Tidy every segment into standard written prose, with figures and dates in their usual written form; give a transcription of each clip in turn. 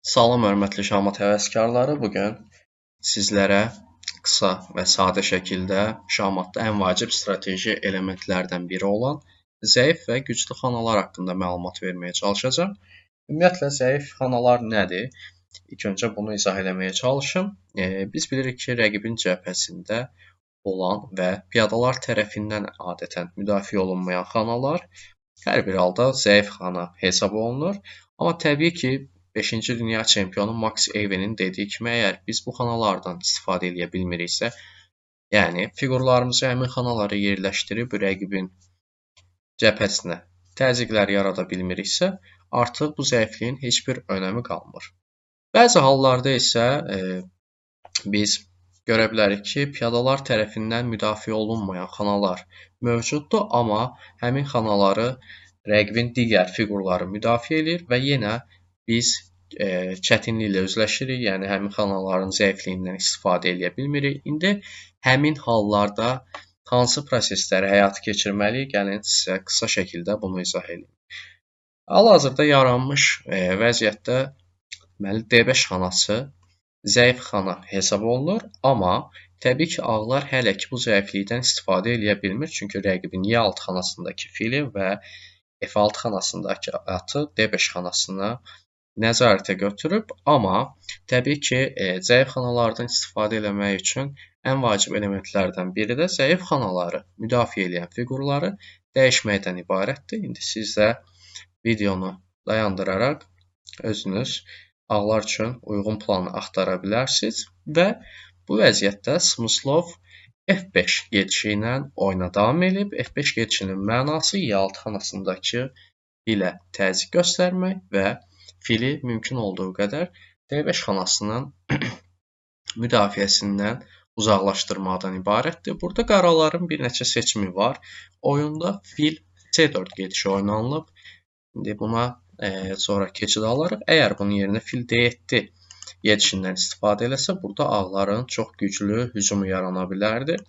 Salam, hörmətli şahmat həvəskarları. Bugün sizlərə qısa və sadə şəkildə şahmatda ən vacib strateji elementlərdən biri olan zəif və güclü xanalar haqqında məlumat verməyə çalışacağam. Ümumiyyətlə, zəif xanalar nədir? İlk öncə bunu izah eləməyə çalışım. Biz bilirik ki, rəqibin cəbhəsində olan və piyadalar tərəfindən adətən müdafiə olunmayan xanalar hər bir halda zəif xana hesab olunur. Amma təbii ki, 5-ci dünya çempionu Max Evenin dediyi kimi, əgər biz bu xanalardan istifadə edə bilmiriksə, yəni fiqurlarımızı həmin xanalara yerləşdirib rəqibin cəbhəsinə təzyiqlər yarada bilmiriksə, artıq bu zəifliyin heç bir önəmi qalmır. Bəzi hallarda isə biz görə bilərik ki, piyadalar tərəfindən müdafiə olunmayan xanalar mövcuddur, amma həmin xanaları rəqibin digər fiqurları müdafiə edir və yenə biz çətinliklə üzləşirik, yəni həmin xanaların zəifliyindən istifadə edə bilmirik. İndi həmin hallarda hansı prosesləri həyata keçirməliyik? Gəlin sizə qısa şəkildə bunu izah edeyim. Hal-hazırda yaranmış vəziyyətdə D5 xanası zəif xana hesab olunur, amma təbii ki, ağlar hələ ki bu zəiflikdən istifadə edə bilmir, çünki rəqibin Y6 xanasındakı fili və F6 xanasındakı atı D5 xanasına nəzarətə götürüb, amma təbii ki, zəif xanalardan istifadə etmək üçün ən vacib elementlərdən biri də zəif xanaları müdafiə edən fiqurları dəyişməkdən ibarətdir. İndi siz də videonu dayandıraraq özünüz ağlar üçün uyğun planı axtara bilərsiniz və bu vəziyyətdə Smyslov F5 gedişi ilə oyuna davam edib. F5 gedişinin mənası Y6 xanasındakı filə təzyiq göstərmək və fili mümkün olduğu qədər D5 xanasının müdafiəsindən uzaqlaşdırmaqdan ibarətdir. Burada qaraların bir neçə seçimi var. Oyunda fil C4 gedişi oynanılıb. İndi buna sonra keçid alarıq. Əgər bunun yerinə fil D7 gedişindən istifadə eləsə, burada ağların çox güclü hücumu yarana bilərdi.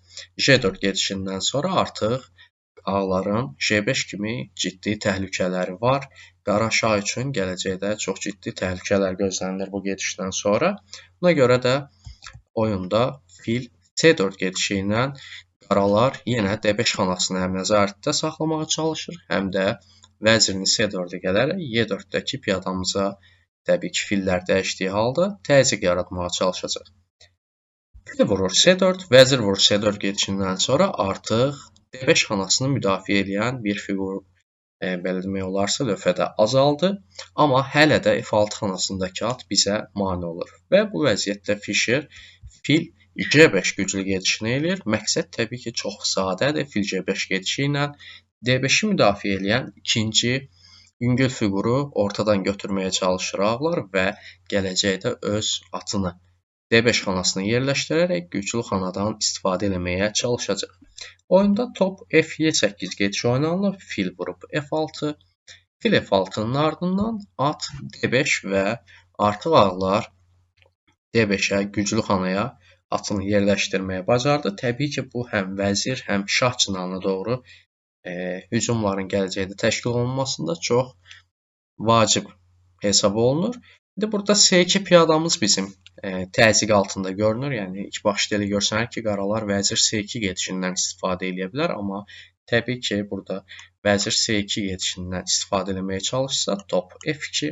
J4 gedişindən sonra artıq ağların J5 kimi ciddi təhlükələri var. Qara şah üçün gələcəkdə çox ciddi təhlükələr gözlənilir bu gedişdən sonra. Buna görə də oyunda fil C4 gedişi ilə qaralar yenə D5 xanasını həm nəzarətdə saxlamağa çalışır, həm də vəzirini C4-ə gələrək Y4-dəki piyadamıza təbii ki, fillər dəyişdiyi halda təzyiq yaratmağa çalışacaq. Fil vurur C4, vəzir vurur C4 gedişindən sonra artıq D5 xanasını müdafiə edən bir fiqur, belə demək olarsa, lövhədə azaldı. Amma hələ də F6 xanasındakı at bizə mane olur. Və bu vəziyyətdə Fischer fil J5 güclü gedişini eləyir. Məqsəd təbii ki, çox sadədir. Fil J5 gedişi ilə D5-i müdafiə edən ikinci yüngül fiquru ortadan götürməyə çalışır ağlar və gələcəkdə öz atını D5 xanasına yerləşdirərək güclü xanadan istifadə etməyə çalışacaq. Oyunda top F7-8 gedişi oynanılıb, fil vurub F6, fil F6-nın ardından at D5 və artıq ağlar D5-ə güclü xanaya atını yerləşdirməyə bacardı. Təbii ki, bu həm vəzir, həm şah cinahına doğru hücumların gələcəkdə təşkil olunmasında çox vacib hesab olunur. İndi burada C2 piyadamız bizim təzyiq altında görünür. Yəni ilk başda elə görsənir ki, qaralar vəzir C2 gedişindən istifadə edə bilər, amma təbii ki, burada vəzir C2 gedişindən istifadə etməyə çalışsa, top F2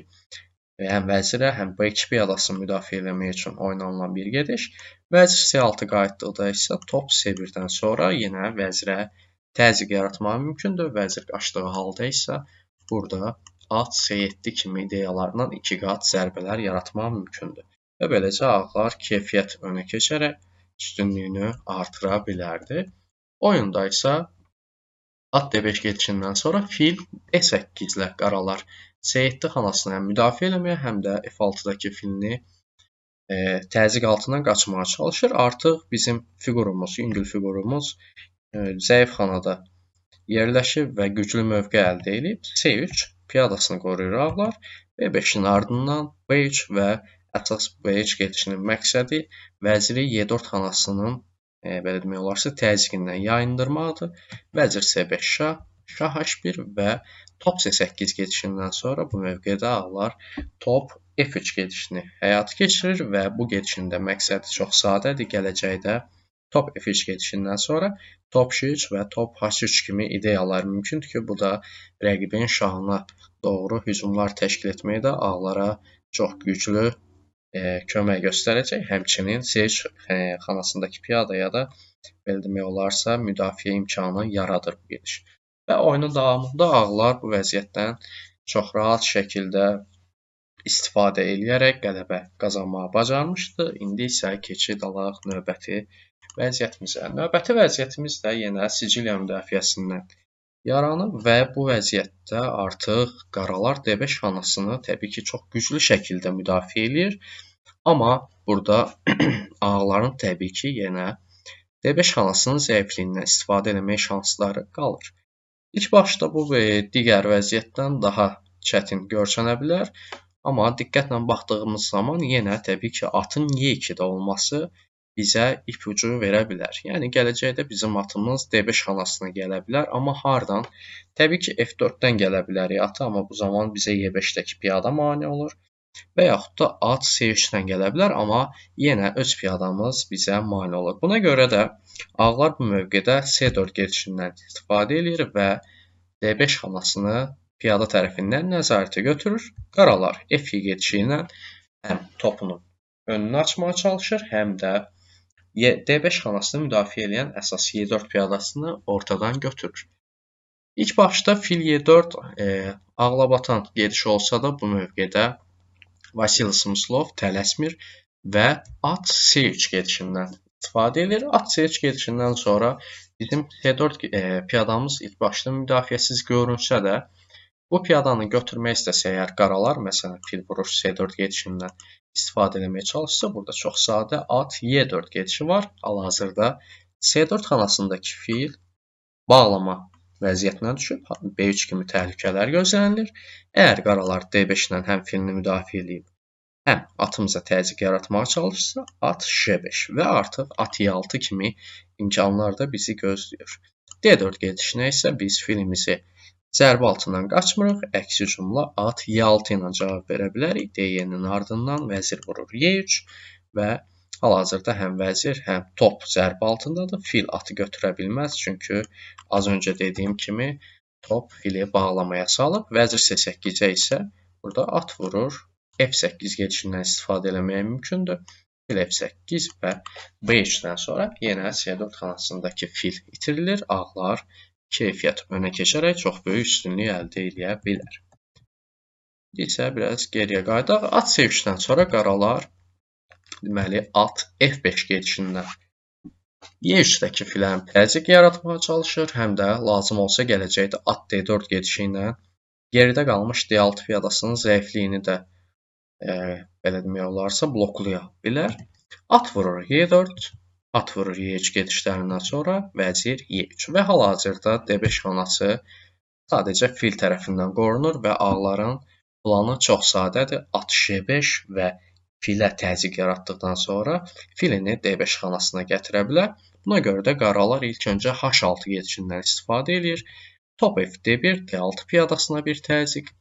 həm vəzirə, həm B2 piyadasını müdafiə etmək üçün oynanılan bir gediş. Vəzir C6 qayıtdıqda isə top C1-dən sonra yenə vəzirə təzyiq yaratmaq mümkündür. Vəzir qaçdığı halda isə burada at C7 kimi ideyalarla 2 qat zərbələr yaratmaq mümkündür. Və beləcə ağlar keyfiyyət önə keçərək üstünlüyünü artıra bilərdi. Oyunda isə at D5 gedişindən sonra fil E8 ilə qaralar C7 xanasını həm müdafiə etməyə, həm də F6-dakı filini təzyiq altından qaçmağa çalışır. Artıq bizim fiqurumuz, yüngül fiqurumuz zəif xanada yerləşib və güclü mövqe əldə edib. C3 piyadasını qoruyur ağlar. B5-in ardından B3 və əsas B3 gedişinin məqsədi vəziri Y4 xanasının belə demək olarsa təzyiqindən yayındırmaqdır. Vəzir C5 şah, şah H1 və top C8 gedişindən sonra bu mövqedə ağlar top F3 gedişini həyata keçirir və bu gedişin də məqsədi çox sadədir. Gələcəkdə top F3 gedişindən sonra top H3 və top H3 kimi ideyalar mümkündür ki, bu da rəqibin şahına doğru hücumlar təşkil etməkdə ağlara çox güclü kömək göstərəcək. Həmçinin C3 xanasındakı piyadaya da belə demək olarsa müdafiə imkanı yaradır bu gediş. Və oyunun davamında ağlar bu vəziyyətdən çox rahat şəkildə istifadə eləyərək qələbə qazanmağı bacarmışdı. İndi isə keçid alaq növbəti vəziyyətimizə. Növbəti vəziyyətimiz də yenə Siciliya müdafiəsindən yaranıb və bu vəziyyətdə artıq qaralar D5 xanasını təbii ki, çox güclü şəkildə müdafiə eləyir. Amma burada ağların təbii ki, yenə D5 xanasının zəifliyindən istifadə etmək şansları qalır. İlk başda bu digər vəziyyətdən daha çətin görsənə bilər. Amma diqqətlə baxdığımız zaman yenə təbii ki, atın Y2-də olması bizə ipucu verə bilər. Yəni, gələcəkdə bizim atımız D5 xanasına gələ bilər. Amma hardan? Təbii ki, F4-dən gələ bilər atı, amma bu zaman bizə Y5-dəki piyada mane olur. Və yaxud da at C3-dən gələ bilər, amma yenə öz piyadamız bizə mane olur. Buna görə də ağlar bu mövqedə C4 gedişindən istifadə edir və D5 xanasını piyada tərəfindən nəzarətə götürür. Qaralar F2 gedişi ilə həm topunun önünü açmağa çalışır, həm də D5 xanasını müdafiə edən əsas Y4 piyadasını ortadan götürür. İlk başda fil Y4 ağlabatan gediş olsa da bu mövqedə Vasili Smyslov tələsmir və at C3 gedişindən istifadə edir. At C3 gedişindən sonra bizim C4 piyadamız ilk başda müdafiəsiz görünsə də bu piyadanı götürmək istəsə əgər qaralar, məsələn, fil vurur C4 gedişindən istifadə etməyə çalışsa, burada çox sadə at Y4 gedişi var. Hal-hazırda C4 xanasındakı fil bağlama vəziyyətinə düşüb, B3 kimi təhlükələr gözlənilir. Əgər qaralar D5-lə həm filini müdafiə edib, həm atımıza təzyiq yaratmağa çalışsa, at J5 və artıq at Y6 kimi imkanlar da bizi gözləyir. D4 gedişinə isə biz filimizi zərbə altından qaçmırıq, əks hücumla at Y6 ilə cavab verə bilərik. D7-nin ardından vəzir vurur Y3 və hal-hazırda həm vəzir, həm top zərbə altındadır. Fil atı götürə bilməz, çünki az öncə dediyim kimi top fili bağlamaya salıb. Vəzir C8-ə isə burada at vurur, F8 gedişindən istifadə etməyə mümkündür. Fil F8 və B3-dən sonra yenə C4 xanasındakı fil itirilir. Ağlar keyfiyyət önə keçərək çox böyük üstünlük əldə edə bilər. İndi isə biraz geriyə qayıdaq. At C3-dən sonra qaralar deməli at F5 gedişindən Y3-dəki filə həm təzyiq yaratmağa çalışır, həm də lazım olsa gələcəkdə at D4 gedişi ilə geridə qalmış D6 piyadasının zəifliyini də belə demək olarsa bloklaya bilər. At vurur Y4, at vurur Y3 gedişlərindən sonra vəzir Y3 və hal-hazırda D5 xanası sadəcə fil tərəfindən qorunur və ağların planı çox sadədir. At J5 və filə təzyiq yaratdıqdan sonra filini D5 xanasına gətirə bilər. Buna görə də qaralar ilk öncə H6 gedişindən istifadə edir. Top F-D1, D6 piyadasına bir təzyiq,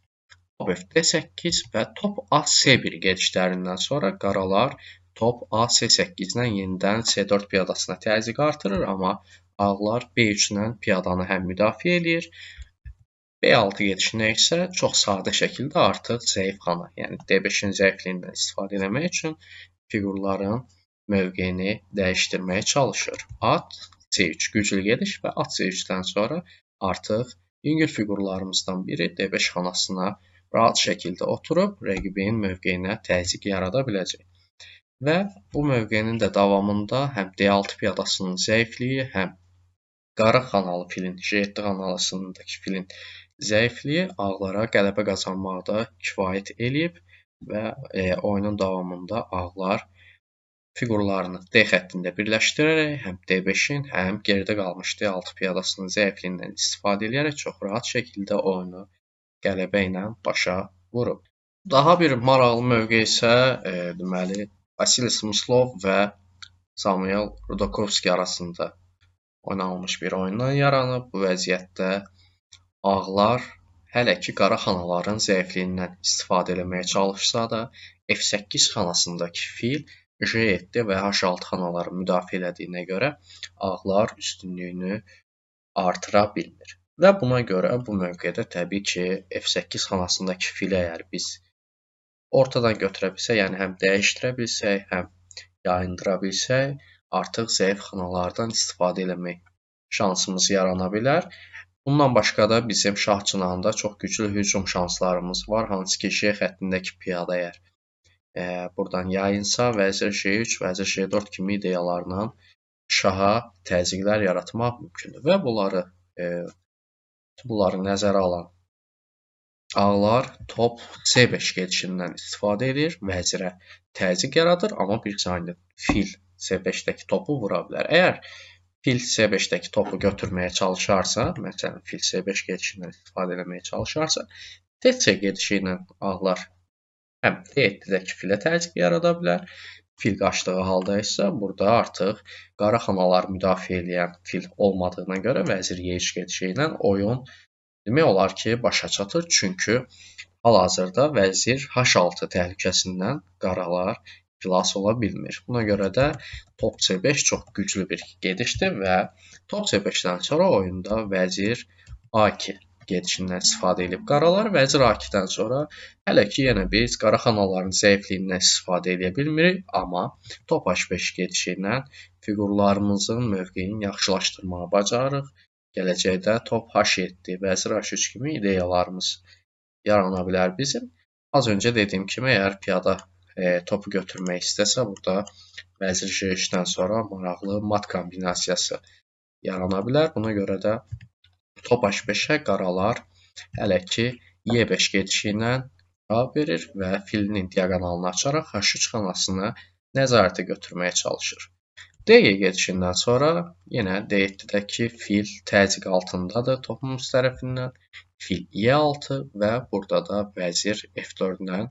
top F-D8 və top A-C1 gedişlərindən sonra qaralar top A-C8-lə yenidən C4 piyadasına təzyiq artırır, amma ağlar B3-lə piyadanı həm müdafiə edir. B6 gedişinə isə çox sadə şəkildə artıq zəif xana, yəni D5-in zəifliyindən istifadə etmək üçün fiqurların mövqeyini dəyişdirməyə çalışır. At C3 güclü gediş və at C3-dən sonra artıq yüngül fiqurlarımızdan biri D5 xanasına rahat şəkildə oturub rəqibin mövqeyinə təzyiq yarada biləcək. Və bu mövqeyinin də davamında həm D6 piyadasının zəifliyi, həm qara xanalı filin, J7 xanalısındakı filin zəifliyi ağlara qələbə qazanmaqda kifayət eləyib və oyunun davamında ağlar fiqurlarını D xəttində birləşdirərək həm D5-in, həm geridə qalmış D6 piyadasının zəifliyindən istifadə edərək çox rahat şəkildə oyunu qələbə ilə başa vurub. Daha bir maraqlı mövqe isə deməli Vasili Smyslov və Samuel Rudakovski arasında oynanılmış bir oyundan yaranıb. Bu vəziyyətdə ağlar hələ ki qara xanaların zəifliyindən istifadə etməyə çalışsa da, F8 xanasındakı fil J7 və H6 xanaları müdafiə elədiyinə görə ağlar üstünlüyünü artıra bilmir. Və buna görə bu mövqedə təbii ki, F8 xanasındakı fili əgər biz ortadan götürə bilsək, yəni həm dəyişdirə bilsək, həm yayındıra bilsək, artıq zəif xanalardan istifadə etmək şansımız yarana bilər. Bundan başqa da bizim şah cinahında çox güclü hücum şanslarımız var, hansı ki, J xəttindəki piyada əgər buradan yayınsa, vəzir J3, vəzir J4 kimi ideyalarla şaha təzyiqlər yaratmaq mümkündür və bunları nəzərə alan ağlar top C5 gedişindən istifadə edir, vəzirə təzyiq yaradır, amma bir saniyə fil C5-dəki topu vura bilər. Əgər fil C5-dəki topu götürməyə çalışarsa, məsələn, fil C5 gedişindən istifadə etməyə çalışarsa, D-C gedişi ilə ağlar həm D7-dəki filə təzyiq yarada bilər, fil qaçdığı halda isə burada artıq qara xanalar müdafiə edən fil olmadığına görə vəzir Y3 gedişi ilə oyun demək olar ki, başa çatır. Çünki hal-hazırda vəzir H6 təhlükəsindən qaralar xilas ola bilmir. Buna görə də top C5 çox güclü bir gedişdir və top C5-dən sonra oyunda vəzir A2 gedişindən istifadə edib qaralar. Vəzir A2-dən sonra hələ ki, yenə biz qara xanaların zəifliyindən istifadə edə bilmirik, amma top H5 gedişi ilə fiqurlarımızın mövqeyini yaxşılaşdırmağı bacarırıq. Gələcəkdə top H7, vəzir H3 kimi ideyalarımız yarana bilər bizim. Az öncə dediyim kimi, əgər piyada topu götürmək istəsə, burada vəzir J3-dən sonra maraqlı mat kombinasiyası yarana bilər. Buna görə də top H5-ə qaralar hələ ki Y5 gedişi ilə cavab verir və filinin diaqonalını açaraq H3 xanasını nəzarətə götürməyə çalışır. D7 gedişindən sonra yenə D7-dəki fil təzyiq altındadır topumuz tərəfindən. Fil E6 və burada da vəzir F4-dən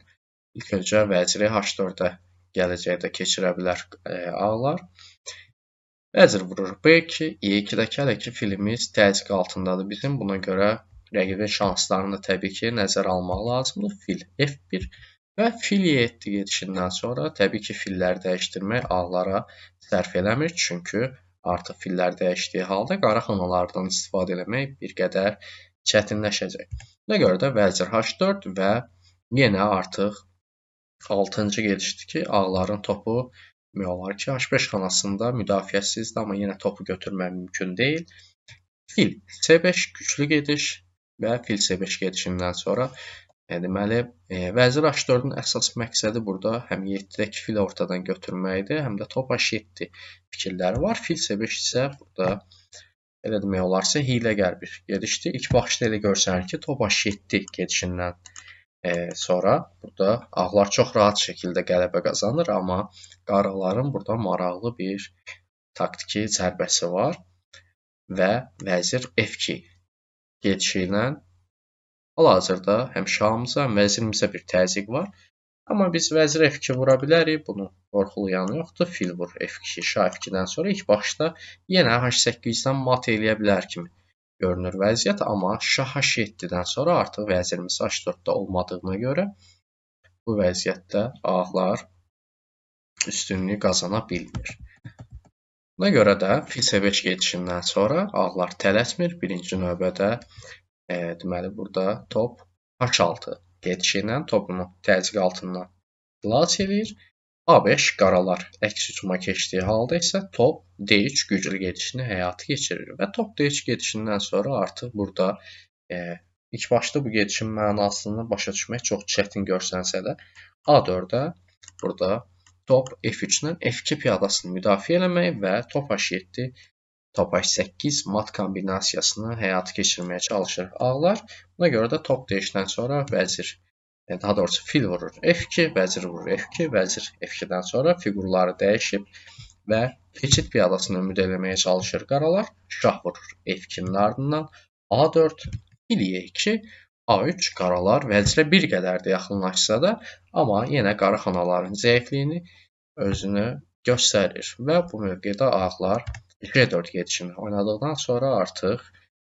ilk öncə vəziri H4-ə gələcəkdə keçirə bilər ağlar. Vəzir vurur B2, E2-dəki hələ ki filimiz təzyiq altındadır bizim. Buna görə rəqibin şanslarını da təbii ki nəzərə almaq lazımdır. Fil F1 və fil E7 gedişindən sonra təbii ki filləri dəyişdirmək ağlara sərf eləmir. Çünki artıq fillər dəyişdiyi halda qara xanalardan istifadə etmək bir qədər çətinləşəcək. Buna görə də vəzir H4 və yenə artıq 6-cı gedişdir ki, ağların topu demək olar ki, H5 xanasında müdafiəsizdir, amma yenə topu götürmək mümkün deyil. Fil C5 güclü gediş və fil C5 gedişindən sonra deməli, vəzir H4-ün əsas məqsədi burada həm 7-dəki fili ortadan götürməkdir, həm də top H7 fikirləri var. Fil C5 isə burada elə demək olarsa hiyləgər bir gedişdir. İlk baxışda elə görsənir ki, top H7 gedişindən sonra burada ağlar çox rahat şəkildə qələbə qazanır, amma qaraların burada maraqlı bir taktiki zərbəsi var və vəzir F2 gedişi ilə hal-hazırda həm şahımıza, həm vəzirimizə bir təzyiq var. Amma biz vəzir F2 vura bilərik. Bunun qorxulayanı yoxdur. Fil vur F2, şah F2-dən sonra ilk başda yenə H8-dən mat eləyə bilər kimi görünür vəziyyət. Amma şah H7-dən sonra artıq vəzirimiz H4-də olmadığına görə bu vəziyyətdə ağlar üstünlüyü qazana bilmir. Buna görə də fil C5 gedişindən sonra ağlar tələsmir. Birinci növbədə deməli, burada top H6 gedişi ilə topunu təzyiq altından xilas edir. A5 qaralar əks hücuma keçdiyi halda isə top D3 güclü gedişini həyata keçirir və top D3 gedişindən sonra artıq burada ilk başda bu gedişin mənasını başa düşmək çox çətin görsənsə də A4-də burada top F3 ilə F2 piyadasını müdafiə eləmək və top H7 top H8 mat kombinasiyasını həyata keçirməyə çalışır ağlar. Buna görə də top D3-dən sonra vəzir, daha doğrusu fil vurur F2, vəzir vurur F2, vəzir F2-dən sonra fiqurları dəyişib və keçid piyadasını ümid eləməyə çalışır qaralar. Şah vurur F2-nin ardından A4, fil E2, A3 qaralar vəzirə bir qədər də yaxınlaşsa da, amma yenə qara xanaların zəifliyini özünü göstərir və bu mövqedə ağlar J4 gedişini oynadıqdan sonra artıq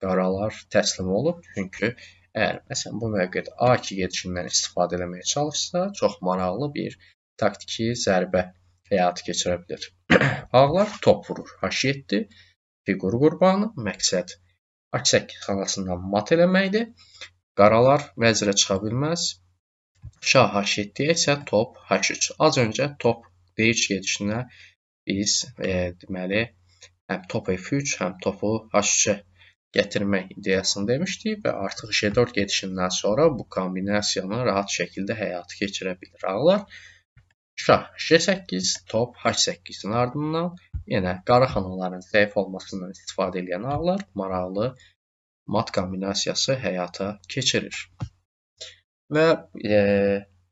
qaralar təslim olub. Çünki Əgər məsələn bu mövqedə A2 gedişindən istifadə etməyə çalışsa, çox maraqlı bir taktiki zərbə həyata keçirə bilər. Ağlar top vurur. H7 fiqur qurbanı, məqsəd H8 xanasından mat eləməkdir. Qaralar vəzirə çıxa bilməz. Şah H7-yə isə top H3. Az öncə top D3 gedişinə biz deməli həm top F3, həm topu H3-ə gətirmək ideyasını demişdik və artıq J4 gedişindən sonra bu kombinasiyanı rahat şəkildə həyata keçirə bilir ağlar. Şah J8, top H8-in ardından yenə qara xanaların zəif olmasından istifadə edən ağlar maraqlı mat kombinasiyası həyata keçirir. Və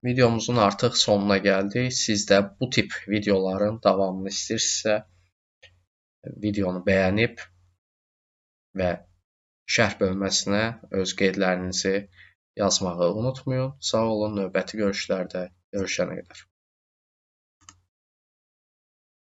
videomuzun artıq sonuna gəldik. Siz də bu tip videoların davamını istəyirsinizsə, videonu bəyənib və şərh bölməsinə öz qeydlərinizi yazmağı unutmayın. Sağ olun, növbəti görüşlərdə görüşənə qədər.